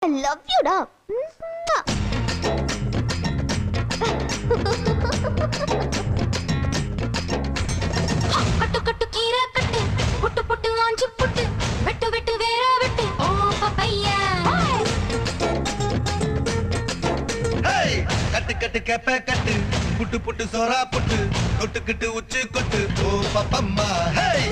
I love you டா. கட்டு கட்டு கீரை கட்டு புட்டு புட்டு ஆஞ்சு புட்டு வெட்டு வெட்டு வேற வெட்டு ஓ பப்பையா ஹேய் கட்டு கட்டு கேப்ப கட்டு புட்டு புட்டு சோரா புட்டு கொட்டுக்கிட்டு உச்சி கொட்டு ஓ பப்பம்மா ஹேய்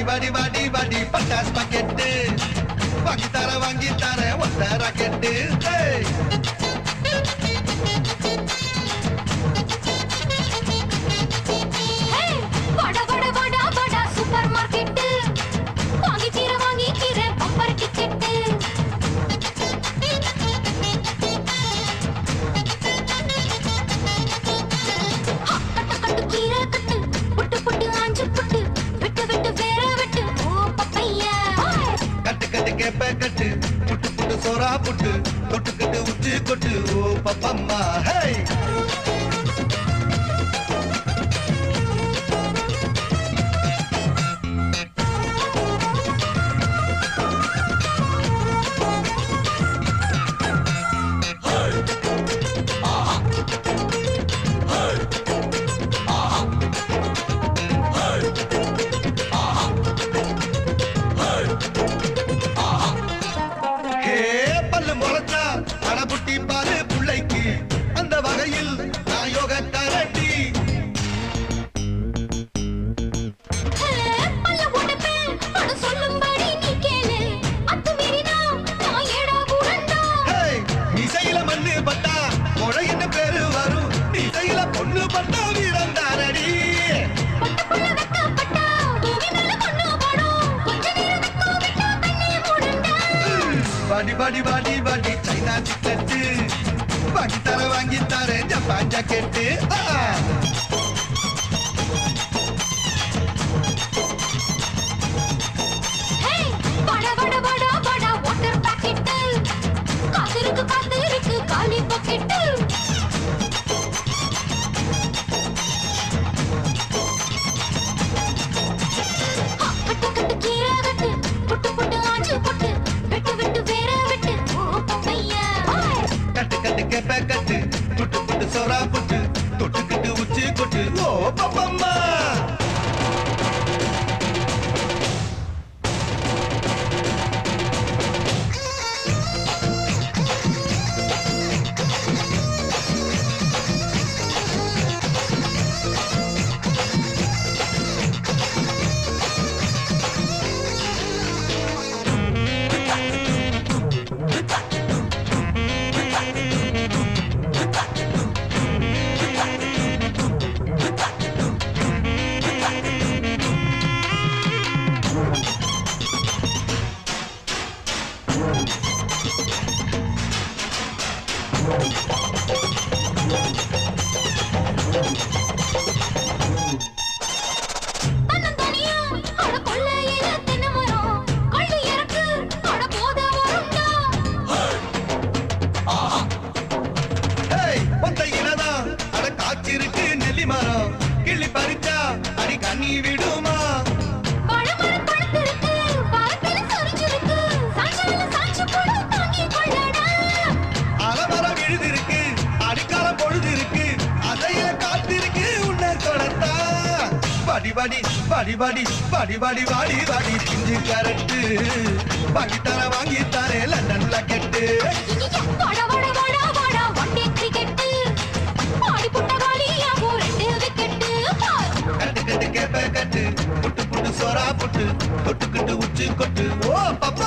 வாடி வாடி வாடி பட்டாஸ் பாக்கெட்டு வாங்கி தர ஒத்த ராக்கெட்டு வட வட வட வட சூப்பர் மார்க்கெட் வாங்கி கீரை பம்பர் டிக்கெட் கட்டு கீரை கட்டு புட்டு புட்டு ஆஞ்சு புட்டு வெட்டு வெட்டு வேற வெட்டு ஓ பப்பையா கட்டு கட்டு கேப்ப கட்டு புட்டு புட்டு சோரா புட்டு கொட்டுக்கிட்டு உச்சி கொட்டு ஓ பப்பம்மா ஹேய் வாடி வாடி சைனா சிக்கெட்டு வாங்கி தர ஜப்பான் ஜாக்கெட்டு வட வட வட வட வாட்டர் பாக்கெட் காத்திருக்கு காலி பாக்கெட் கட்டு கட்டு கீரை கட்டு புட்டு புட்டு ஆஞ்சு புட்டு வெட்டு வெட்டு வேற வெட்டு ஓ பப்பையா கட்டு கட்டு கேப்ப கட்டு புட்டு புட்டு சோரா புட்டு தொட்டுக்கிட்டு உச்சி கொட்டு ஓ பப்பம்மா கிள்ளி பறிச்சா அடி கண்ணி விடுமா அலமரம் விழுதிருக்கு அடிக்காலம் பொழுது இருக்கு அதைய காத்திருக்கு உன்னை தொடத்தா வாடி வாடி வாடி வாடி வாடி வாடி வாடி வாடி பிஞ்சு கரட்டு வாங்கி தர லண்டன் லக்கெட்டு கட்டு கட்டு கேப்ப கட்டு புட்டு புட்டு சோரா புட்டு தொட்டுக்கிட்டு உச்சி கொட்டு ஓ பப்பா